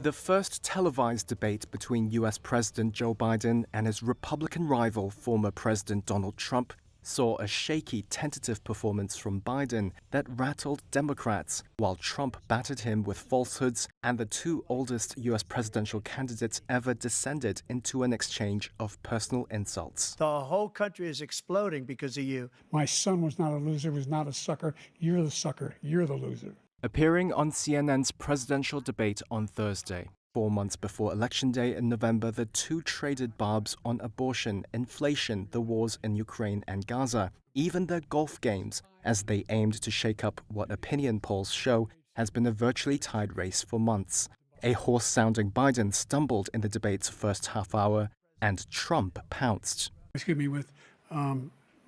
The first televised debate between U.S. President Joe Biden and his Republican rival, former President Donald Trump, saw a shaky, tentative performance from Biden that rattled Democrats, while Trump battered him with falsehoods, and the two oldest U.S. presidential candidates ever descended into an exchange of personal insults. The whole country is exploding because of you. My son was not a loser, was not a sucker. You're the sucker. You're the loser. Appearing on CNN's presidential debate on Thursday, 4 months before Election Day in November, the two traded barbs on abortion, inflation, the wars in Ukraine and Gaza, even their golf games, as they aimed to shake up what opinion polls show has been a virtually tied race for months. A hoarse-sounding Biden stumbled in the debate's first half hour, and Trump pounced. With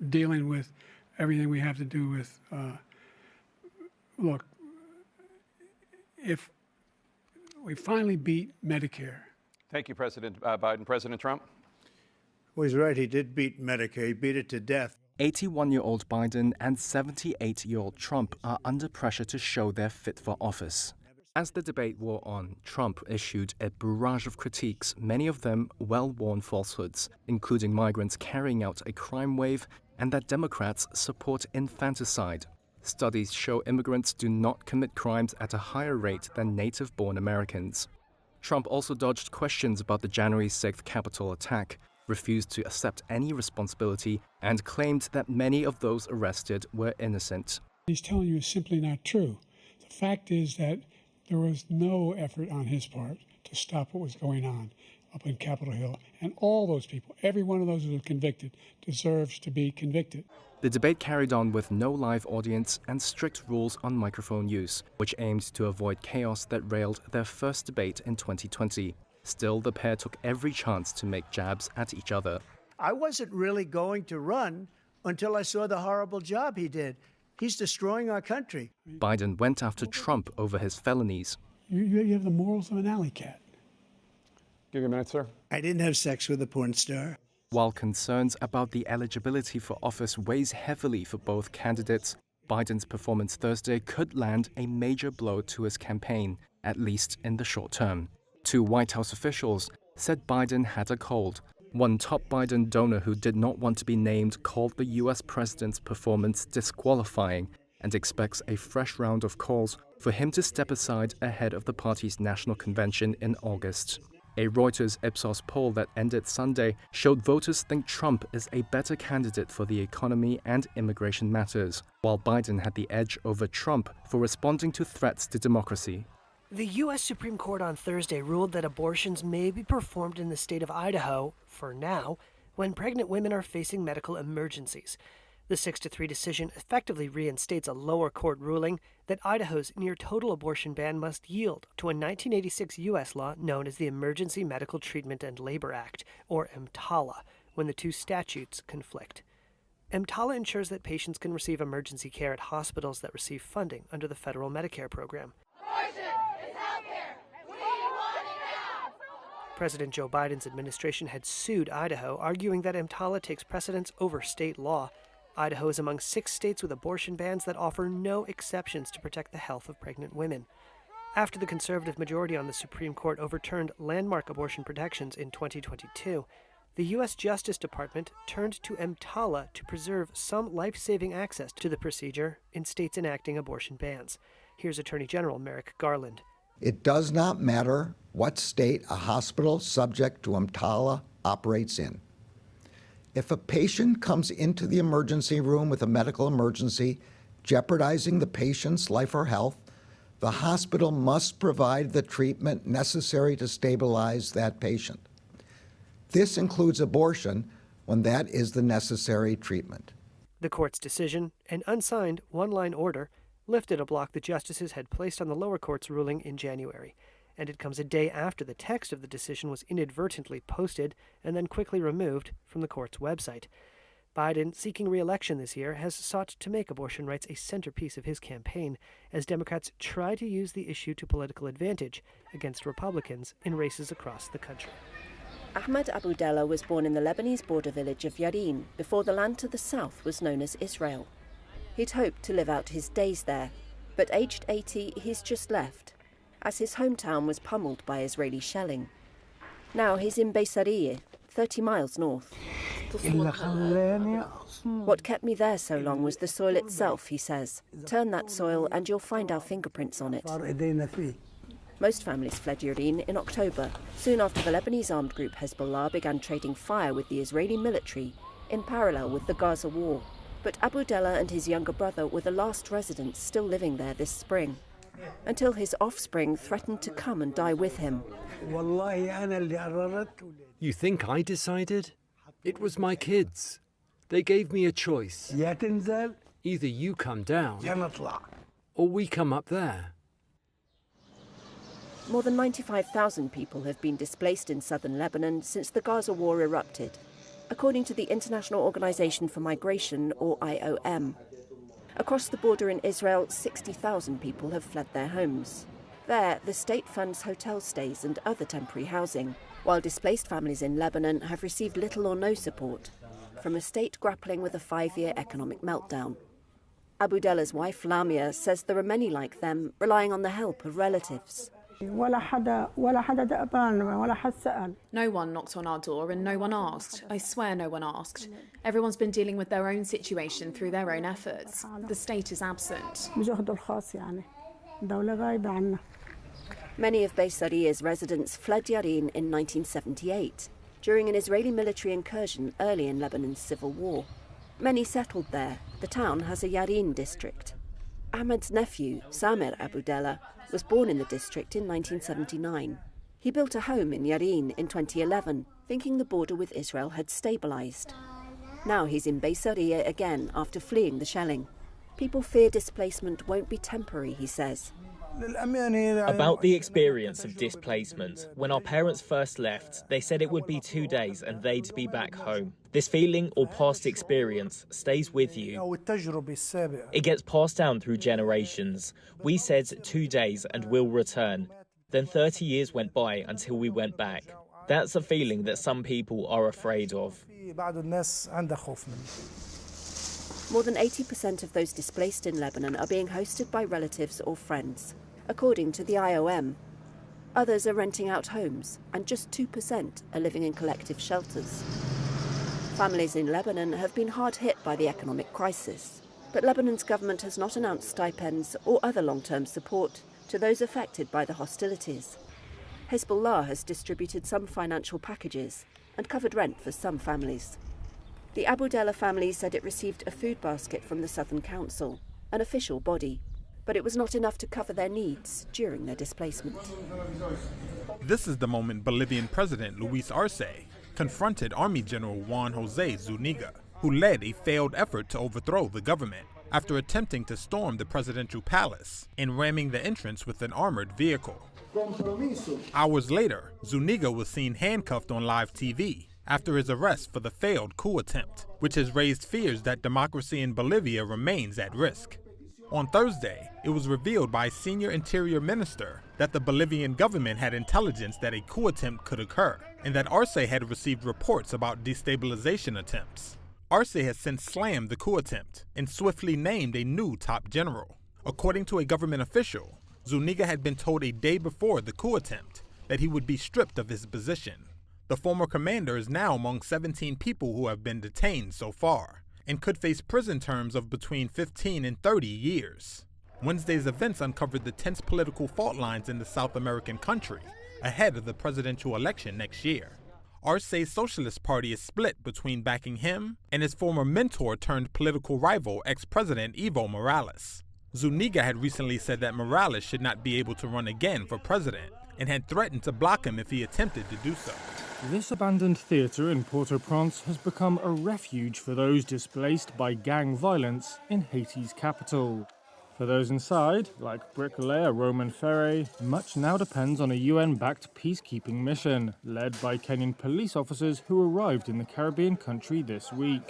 dealing with everything we have to do with, look, if we finally beat Medicare. Thank you, President Biden. President Trump? Well, he's right. He did beat Medicare. He beat it to death. 81-year-old Biden and 78-year-old Trump are under pressure to show they're fit for office. As the debate wore on, Trump issued a barrage of critiques, many of them well-worn falsehoods, including migrants carrying out a crime wave and that Democrats support infanticide. Studies show immigrants do not commit crimes at a higher rate than native-born Americans. Trump also dodged questions about the January 6th Capitol attack, refused to accept any responsibility, and claimed that many of those arrested were innocent. He's telling you is simply not true. The fact is that there was no effort on his part to stop what was going on up in Capitol Hill. And all those people, every one of those who were convicted, deserves to be convicted. The debate carried on with no live audience and strict rules on microphone use, which aimed to avoid chaos that railed their first debate in 2020. Still, the pair took every chance to make jabs at each other. I wasn't really going to run until I saw the horrible job he did. He's destroying our country. Biden went after Trump over his felonies. You have the morals of an alley cat. Give you a minute, sir. I didn't have sex with a porn star. While concerns about the eligibility for office weighs heavily for both candidates, Biden's performance Thursday could land a major blow to his campaign, at least in the short term. Two White House officials said Biden had a cold. One top Biden donor who did not want to be named called the U.S. president's performance disqualifying and expects a fresh round of calls for him to step aside ahead of the party's national convention in August. A Reuters Ipsos poll that ended Sunday showed voters think Trump is a better candidate for the economy and immigration matters, while Biden had the edge over Trump for responding to threats to democracy. The U.S. Supreme Court on Thursday ruled that abortions may be performed in the state of Idaho, for now, when pregnant women are facing medical emergencies. The 6-3 decision effectively reinstates a lower court ruling that Idaho's near-total abortion ban must yield to a 1986 U.S. law known as the Emergency Medical Treatment and Labor Act, or EMTALA, when the two statutes conflict. EMTALA ensures that patients can receive emergency care at hospitals that receive funding under the federal Medicare program. President Joe Biden's administration had sued Idaho, arguing that EMTALA takes precedence over state law. Idaho is among 6 states with abortion bans that offer no exceptions to protect the health of pregnant women. After the conservative majority on the Supreme Court overturned landmark abortion protections in 2022, the U.S. Justice Department turned to EMTALA to preserve some life-saving access to the procedure in states enacting abortion bans. Here's Attorney General Merrick Garland. It does not matter what state a hospital subject to EMTALA operates in. If a patient comes into the emergency room with a medical emergency jeopardizing the patient's life or health, the hospital must provide the treatment necessary to stabilize that patient. This includes abortion when that is the necessary treatment. The court's decision, an unsigned one-line order, lifted a block the justices had placed on the lower court's ruling in January, and it comes a day after the text of the decision was inadvertently posted and then quickly removed from the court's website. Biden, seeking re-election this year, has sought to make abortion rights a centerpiece of his campaign as Democrats try to use the issue to political advantage against Republicans in races across the country. Ahmad Abu Della was born in the Lebanese border village of Yarin before the land to the south was known as Israel. He'd hoped to live out his days there, but aged 80, he's just left. as his hometown was pummeled by Israeli shelling. Now he's in Beisarieh, 30 miles north. What kept me there so long was the soil itself, he says. Turn that soil and you'll find our fingerprints on it. Most families fled Yarin in October, soon after the Lebanese armed group Hezbollah began trading fire with the Israeli military in parallel with the Gaza war. But Abu Della and his younger brother were the last residents still living there this spring, until his offspring threatened to come and die with him. You think I decided? It was my kids. They gave me a choice. Either you come down, or we come up there. More than 95,000 people have been displaced in southern Lebanon since the Gaza war erupted, according to the International Organization for Migration, or IOM. Across the border in Israel, 60,000 people have fled their homes. There, the state funds hotel stays and other temporary housing, while displaced families in Lebanon have received little or no support from a state grappling with a 5-year economic meltdown. Abu Della's wife, Lamia, says there are many like them relying on the help of relatives. No one knocked on our door and no one asked. I swear no one asked. Everyone's been dealing with their own situation through their own efforts. The state is absent. Many of Beisarieh's residents fled Yarin in 1978, during an Israeli military incursion early in Lebanon's civil war. Many settled there. The town has a Yarin district. Ahmed's nephew, Samir Abu Della, was born in the district in 1979. He built a home in Yarin in 2011, thinking the border with Israel had stabilised. Now he's in Beisarieh again after fleeing the shelling. People fear displacement won't be temporary, he says. About the experience of displacement, when our parents first left, they said it would be 2 days and they'd be back home. This feeling or past experience stays with you. It gets passed down through generations. We said 2 days and we'll return. Then 30 years went by until we went back. That's a feeling that some people are afraid of. More than 80% of those displaced in Lebanon are being hosted by relatives or friends, according to the IOM. Others are renting out homes, and just 2% are living in collective shelters. Families in Lebanon have been hard hit by the economic crisis, but Lebanon's government has not announced stipends or other long-term support to those affected by the hostilities. Hezbollah has distributed some financial packages and covered rent for some families. The Abu Della family said it received a food basket from the Southern Council, an official body, but it was not enough to cover their needs during their displacement. This is the moment Bolivian President Luis Arce confronted Army General Juan José Zuniga, who led a failed effort to overthrow the government after attempting to storm the presidential palace and ramming the entrance with an armored vehicle. Hours later, Zuniga was seen handcuffed on live TV after his arrest for the failed coup attempt, which has raised fears that democracy in Bolivia remains at risk. On Thursday, it was revealed by a senior interior minister that the Bolivian government had intelligence that a coup attempt could occur, and that Arce had received reports about destabilization attempts. Arce has since slammed the coup attempt and swiftly named a new top general. According to a government official, Zuniga had been told a day before the coup attempt that he would be stripped of his position. The former commander is now among 17 people who have been detained so far and could face prison terms of between 15 and 30 years. Wednesday's events uncovered the tense political fault lines in the South American country ahead of the presidential election next year. Arce's Socialist Party is split between backing him and his former mentor turned political rival, ex-president Evo Morales. Zuniga had recently said that Morales should not be able to run again for president and had threatened to block him if he attempted to do so. This abandoned theatre in Port-au-Prince has become a refuge for those displaced by gang violence in Haiti's capital. For those inside, like bricklayer Roman Ferre, much now depends on a UN-backed peacekeeping mission, led by Kenyan police officers who arrived in the Caribbean country this week.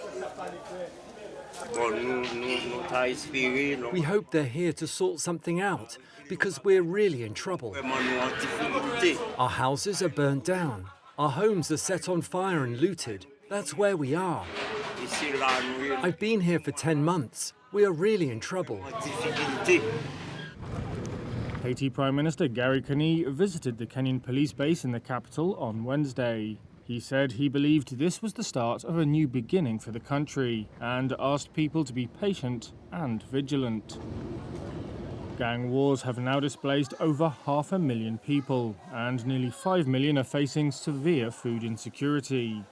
We hope they're here to sort something out, because we're really in trouble. Our houses are burnt down. Our homes are set on fire and looted. That's where we are. I've been here for 10 months. We are really in trouble. Haiti Prime Minister Gary Conille visited the Kenyan police base in the capital on Wednesday. He said he believed this was the start of a new beginning for the country and asked people to be patient and vigilant. Gang wars have now displaced over 500,000 people, and nearly 5 million are facing severe food insecurity.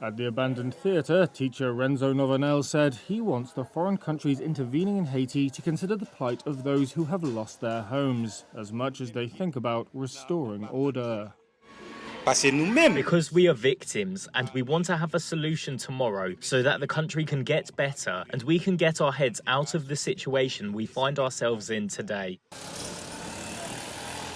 At the abandoned theatre, teacher Renzo Novanel said he wants the foreign countries intervening in Haiti to consider the plight of those who have lost their homes, as much as they think about restoring order. Because we are victims and we want to have a solution tomorrow so that the country can get better and we can get our heads out of the situation we find ourselves in today.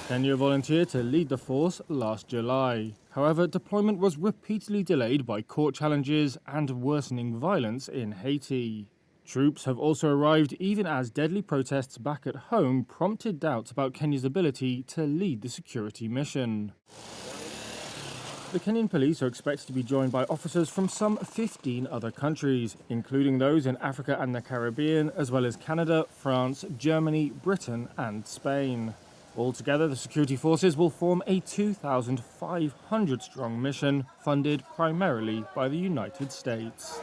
Kenya volunteered to lead the force last July. However, deployment was repeatedly delayed by court challenges and worsening violence in Haiti. Troops have also arrived even as deadly protests back at home prompted doubts about Kenya's ability to lead the security mission. The Kenyan police are expected to be joined by officers from some 15 other countries, including those in Africa and the Caribbean, as well as Canada, France, Germany, Britain and Spain. Altogether, the security forces will form a 2,500-strong mission funded primarily by the United States.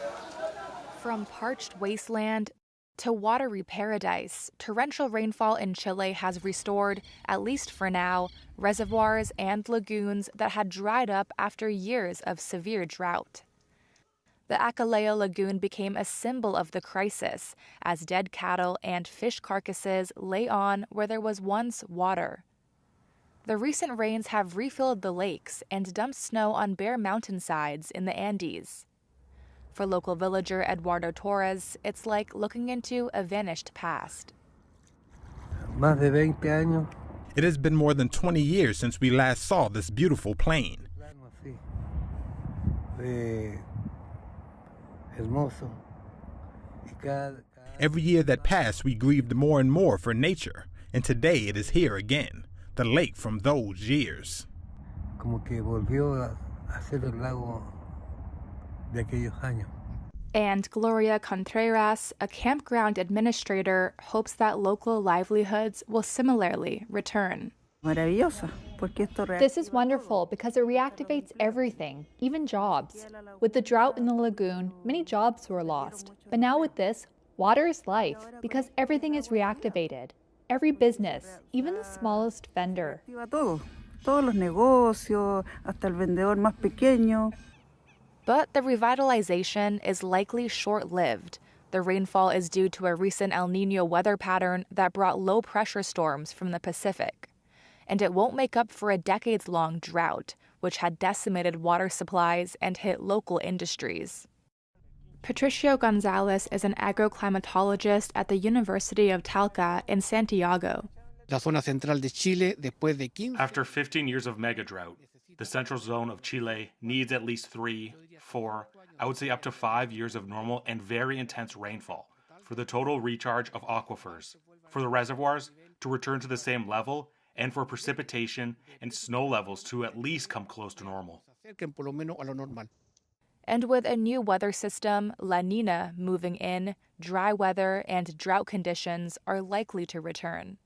From parched wasteland to watery paradise, torrential rainfall in Chile has restored, at least for now, reservoirs and lagoons that had dried up after years of severe drought. The Acaleo Lagoon became a symbol of the crisis as dead cattle and fish carcasses lay on where there was once water. The recent rains have refilled the lakes and dumped snow on bare mountainsides in the Andes. For local villager Eduardo Torres, it's like looking into a vanished past. It has been more than 20 years since we last saw this beautiful plain. Every year that passed, we grieved more and more for nature, and today it is here again, the lake from those years. And Gloria Contreras, a campground administrator, hopes that local livelihoods will similarly return. This is wonderful because it reactivates everything, even jobs. With the drought in the lagoon, many jobs were lost. But now with this, water is life because everything is reactivated. Every business, even the smallest vendor. But the revitalization is likely short-lived. The rainfall is due to a recent El Niño weather pattern that brought low-pressure storms from the Pacific. And it won't make up for a decades-long drought, which had decimated water supplies and hit local industries. Patricio Gonzalez is an agroclimatologist at the University of Talca in Santiago. After 15 years of mega drought, the central zone of Chile needs at least 3, 4, I would say up to 5 years of normal and very intense rainfall for the total recharge of aquifers, for the reservoirs to return to the same level, and for precipitation and snow levels to at least come close to normal. And with a new weather system, La Nina, moving in, dry weather and drought conditions are likely to return.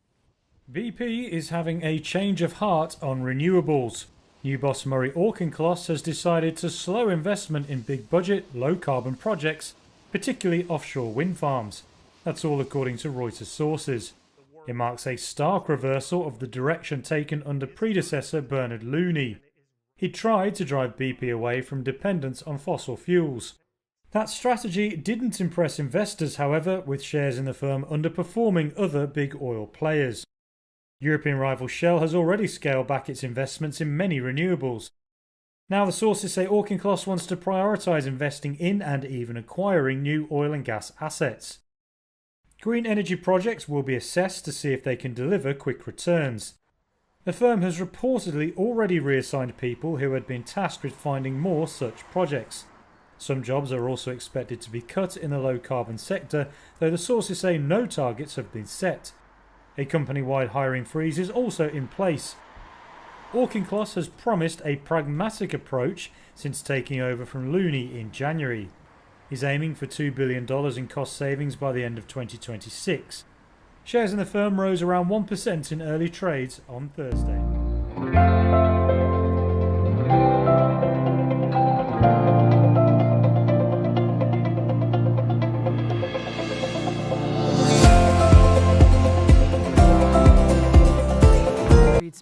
BP is having a change of heart on renewables. New boss Murray Auchincloss has decided to slow investment in big-budget, low-carbon projects, particularly offshore wind farms. That's all according to Reuters sources. It marks a stark reversal of the direction taken under predecessor Bernard Looney. He tried to drive BP away from dependence on fossil fuels. That strategy didn't impress investors, however, with shares in the firm underperforming other big oil players. European rival Shell has already scaled back its investments in many renewables. Now the sources say Auchincloss wants to prioritise investing in and even acquiring new oil and gas assets. Green energy projects will be assessed to see if they can deliver quick returns. The firm has reportedly already reassigned people who had been tasked with finding more such projects. Some jobs are also expected to be cut in the low-carbon sector, though the sources say no targets have been set. A company-wide hiring freeze is also in place. Auchincloss has promised a pragmatic approach since taking over from Looney in January. He's aiming for $2 billion in cost savings by the end of 2026. Shares in the firm rose around 1% in early trades on Thursday.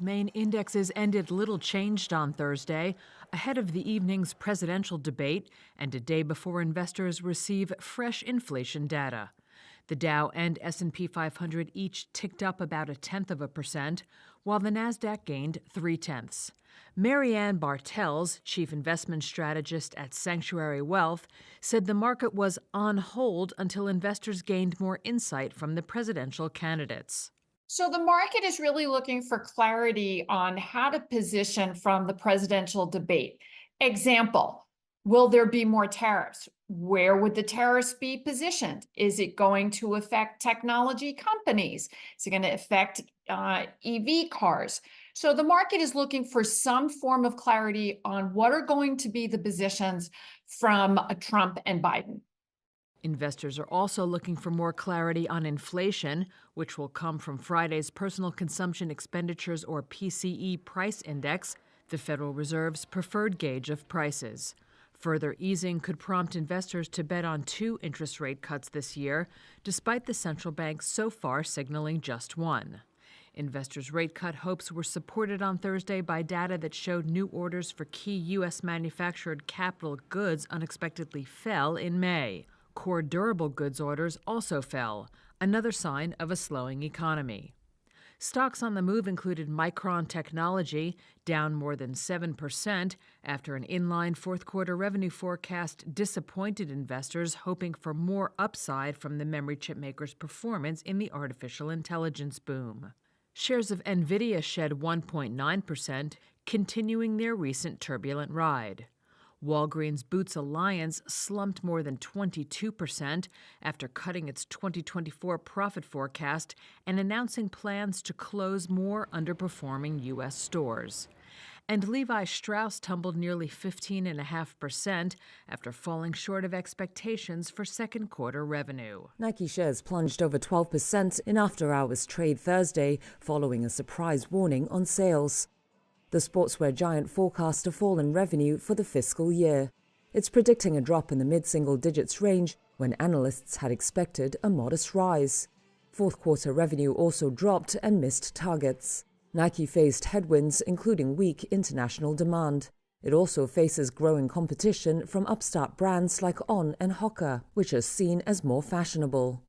Main indexes ended little changed on Thursday, ahead of the evening's presidential debate and a day before investors receive fresh inflation data. The Dow and S&P 500 each ticked up about 0.1%, while the Nasdaq gained 0.3. Marianne Bartels, chief investment strategist at Sanctuary Wealth, said the market was on hold until investors gained more insight from the presidential candidates. So the market is really looking for clarity on how to position from the presidential debate. Example, will there be more tariffs? Where would the tariffs be positioned? Is it going to affect technology companies? Is it going to affect EV cars? So the market is looking for some form of clarity on what are going to be the positions from Trump and Biden. Investors are also looking for more clarity on inflation, which will come from Friday's Personal Consumption Expenditures, or PCE, price index, the Federal Reserve's preferred gauge of prices. Further easing could prompt investors to bet on 2 interest rate cuts this year, despite the central bank so far signaling just 1. Investors' rate cut hopes were supported on Thursday by data that showed new orders for key U.S. manufactured capital goods unexpectedly fell in May. Core durable goods orders also fell, another sign of a slowing economy. Stocks on the move included Micron Technology, down more than 7% after an inline fourth-quarter revenue forecast disappointed investors hoping for more upside from the memory chip maker's performance in the artificial intelligence boom. Shares of NVIDIA shed 1.9%, continuing their recent turbulent ride. Walgreens Boots Alliance slumped more than 22% after cutting its 2024 profit forecast and announcing plans to close more underperforming U.S. stores. And Levi Strauss tumbled nearly 15.5% after falling short of expectations for second quarter revenue. Nike shares plunged over 12% in after-hours trade Thursday, following a surprise warning on sales. The sportswear giant forecast a fall in revenue for the fiscal year. It's predicting a drop in the mid-single digits range when analysts had expected a modest rise. Fourth quarter revenue also dropped and missed targets. Nike faced headwinds, including weak international demand. It also faces growing competition from upstart brands like On and Hoka, which are seen as more fashionable.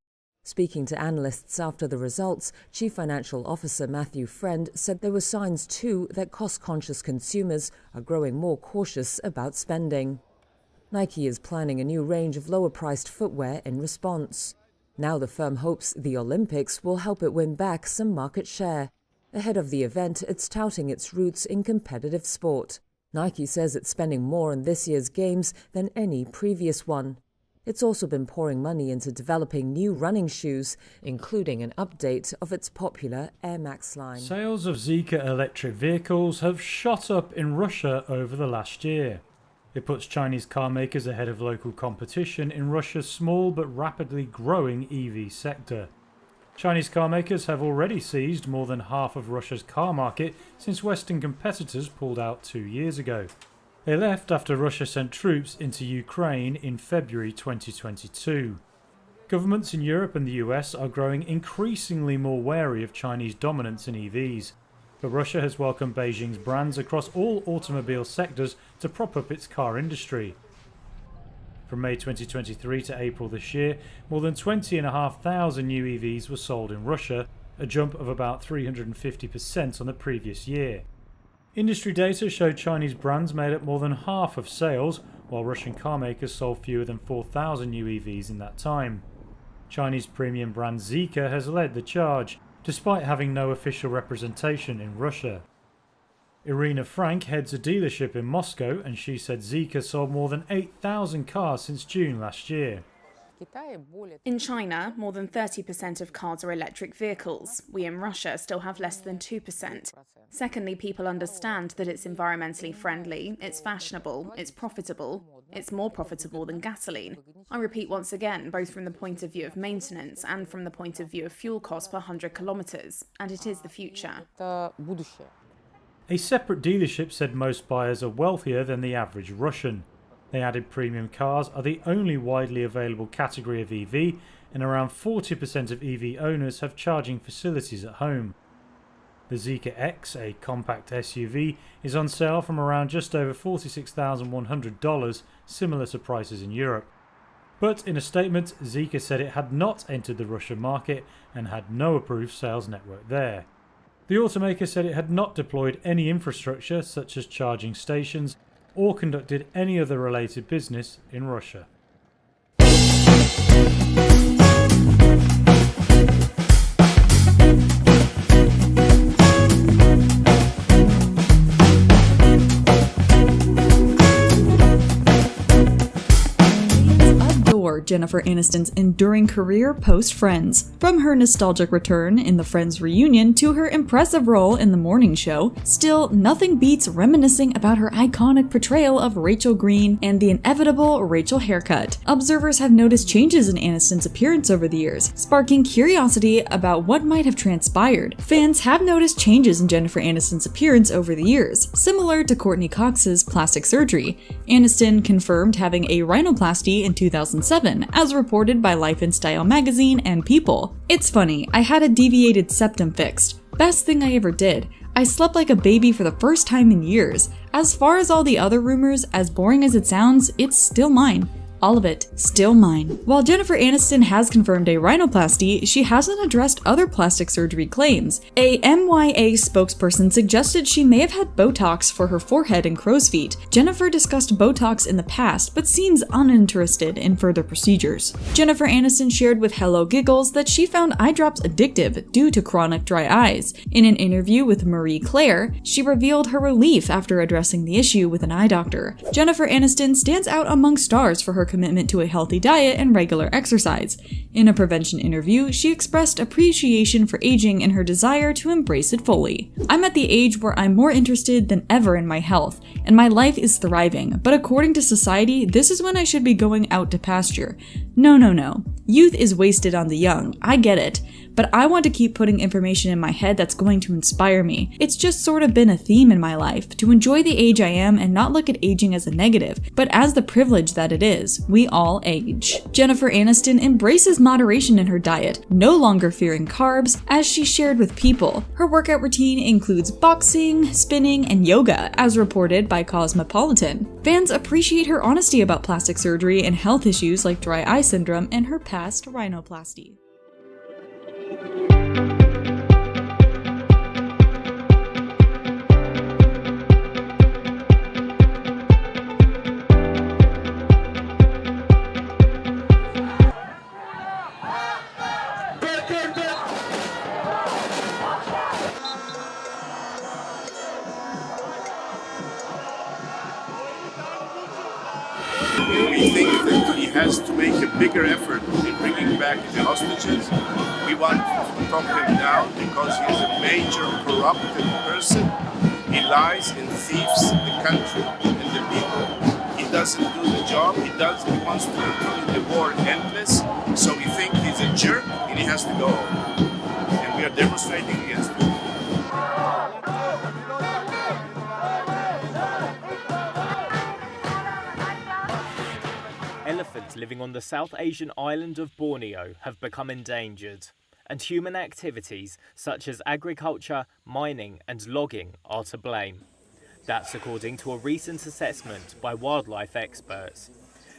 Speaking to analysts after the results, Chief Financial Officer Matthew Friend said there were signs too that cost-conscious consumers are growing more cautious about spending. Nike is planning a new range of lower-priced footwear in response. Now the firm hopes the Olympics will help it win back some market share. Ahead of the event, it's touting its roots in competitive sport. Nike says it's spending more on this year's games than any previous one. It's also been pouring money into developing new running shoes, including an update of its popular Air Max line. Sales of Zeekr electric vehicles have shot up in Russia over the last year. It puts Chinese car makers ahead of local competition in Russia's small but rapidly growing EV sector. Chinese car makers have already seized more than half of Russia's car market since Western competitors pulled out 2 years ago. They left after Russia sent troops into Ukraine in February 2022. Governments in Europe and the US are growing increasingly more wary of Chinese dominance in EVs, but Russia has welcomed Beijing's brands across all automobile sectors to prop up its car industry. From May 2023 to April this year, more than 20,500 new EVs were sold in Russia, a jump of about 350% on the previous year. Industry data showed Chinese brands made up more than half of sales, while Russian car makers sold fewer than 4,000 new EVs in that time. Chinese premium brand Zeekr has led the charge, despite having no official representation in Russia. Irina Frank heads a dealership in Moscow, and she said Zeekr sold more than 8,000 cars since June last year. In China, more than 30% of cars are electric vehicles. We in Russia still have less than 2%. Secondly, people understand that it's environmentally friendly, it's fashionable, it's profitable. It's more profitable than gasoline. I repeat once again, both from the point of view of maintenance and from the point of view of fuel cost per 100 kilometers, and it is the future. A separate dealership said most buyers are wealthier than the average Russian. They added premium cars are the only widely available category of EV, and around 40% of EV owners have charging facilities at home. The Zeekr X, a compact SUV, is on sale from around just over $46,100, similar to prices in Europe. But in a statement, Zeekr said it had not entered the Russian market and had no approved sales network there. The automaker said it had not deployed any infrastructure such as charging stations or conducted any other related business in Russia. Jennifer Aniston's enduring career post-Friends. From her nostalgic return in the Friends reunion to her impressive role in the morning show, still nothing beats reminiscing about her iconic portrayal of Rachel Green and the inevitable Rachel haircut. Observers have noticed changes in Aniston's appearance over the years, sparking curiosity about what might have transpired. Fans have noticed changes in Jennifer Aniston's appearance over the years, similar to Courtney Cox's plastic surgery. Aniston confirmed having a rhinoplasty in 2007, as reported by Life and Style magazine and People. It's funny, I had a deviated septum fixed. Best thing I ever did. I slept like a baby for the first time in years. As far as all the other rumors, as boring as it sounds, it's still mine. All of it, still mine. While Jennifer Aniston has confirmed a rhinoplasty, she hasn't addressed other plastic surgery claims. A MYA spokesperson suggested she may have had Botox for her forehead and crow's feet. Jennifer discussed Botox in the past, but seems uninterested in further procedures. Jennifer Aniston shared with Hello Giggles that she found eye drops addictive due to chronic dry eyes. In an interview with Marie Claire, she revealed her relief after addressing the issue with an eye doctor. Jennifer Aniston stands out among stars for her commitment to a healthy diet and regular exercise. In a prevention interview, she expressed appreciation for aging and her desire to embrace it fully. I'm at the age where I'm more interested than ever in my health, and my life is thriving, but according to society, this is when I should be going out to pasture. No. Youth is wasted on the young, I get it, but I want to keep putting information in my head that's going to inspire me. It's just sort of been a theme in my life, to enjoy the age I am and not look at aging as a negative, but as the privilege that it is. We all age. Jennifer Aniston embraces moderation in her diet, no longer fearing carbs, as she shared with People. Her workout routine includes boxing, spinning, and yoga, as reported by Cosmopolitan. Fans appreciate her honesty about plastic surgery and health issues like dry eye syndrome and her past rhinoplasty. We think that he has to make a bigger effort in bringing back the hostages. We want to talk him down because he's a major corrupted person. He lies and thieves the country and the people. He doesn't do the job. He wants to continue the war endless. So we think he's a jerk and he has to go home. And we are demonstrating against him. Elephants living on the South Asian island of Borneo have become endangered, and human activities such as agriculture, mining and logging are to blame. That's according to a recent assessment by wildlife experts.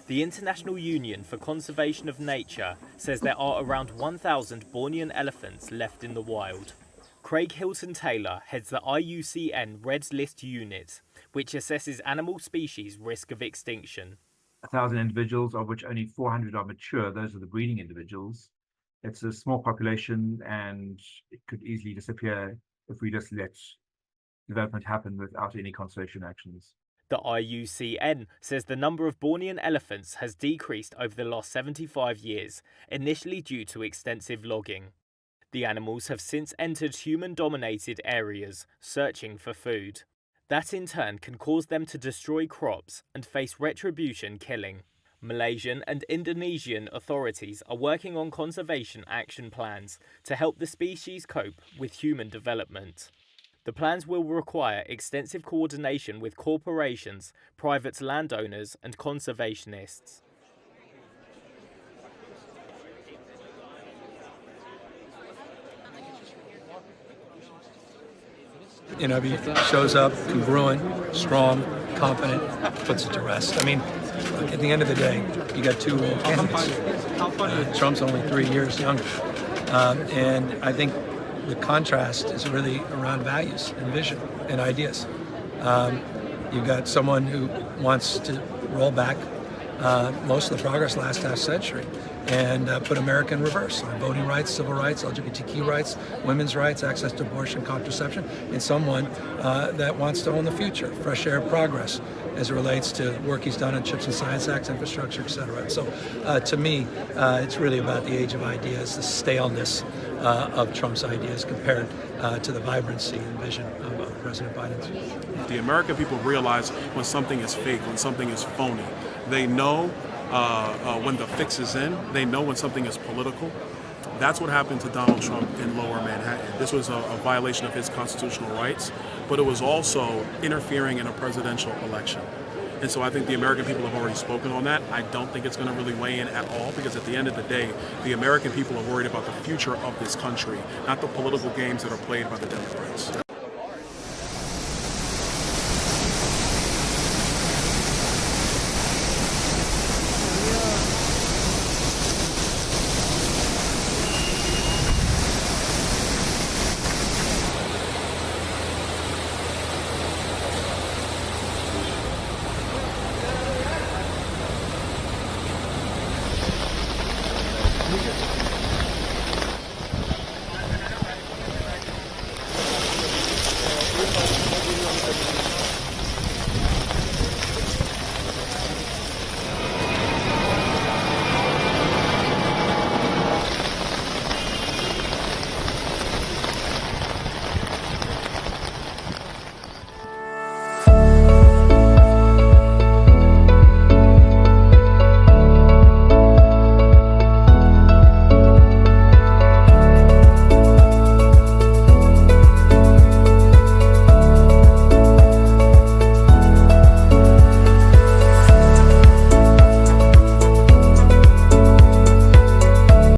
The International Union for Conservation of Nature says there are around 1,000 Bornean elephants left in the wild. Craig Hilton-Taylor heads the IUCN Red List Unit, which assesses animal species risk of extinction. 1,000 individuals, of which only 400 are mature. Those are the breeding individuals. It's a small population and it could easily disappear if we just let development happen without any conservation actions. The IUCN says the number of Bornean elephants has decreased over the last 75 years, initially due to extensive logging. The animals have since entered human-dominated areas, searching for food. That in turn can cause them to destroy crops and face retribution killing. Malaysian and Indonesian authorities are working on conservation action plans to help the species cope with human development. The plans will require extensive coordination with corporations, private landowners and conservationists. You know, he shows up congruent, strong, confident, puts it to rest. I mean, look, at the end of the day, you got two candidates. Trump's only 3 years younger. And I think the contrast is really around values and vision and ideas. You've got someone who wants to roll back most of the progress last half century and put America in reverse on voting rights, civil rights, LGBTQ rights, women's rights, access to abortion, contraception, and someone that wants to own the future, fresh air progress as it relates to work he's done on CHIPS and Science Act, infrastructure, et cetera. So to me, it's really about the age of ideas, the staleness of Trump's ideas compared to the vibrancy and vision of President Biden's. The American people realize when something is fake, when something is phony. They know when the fix is in. They know when something is political. That's what happened to Donald Trump in Lower Manhattan. This was a violation of his constitutional rights, but it was also interfering in a presidential election. And so I think the American people have already spoken on that. I don't think it's going to really weigh in at all, because at the end of the day, the American people are worried about the future of this country, not the political games that are played by the Democrats.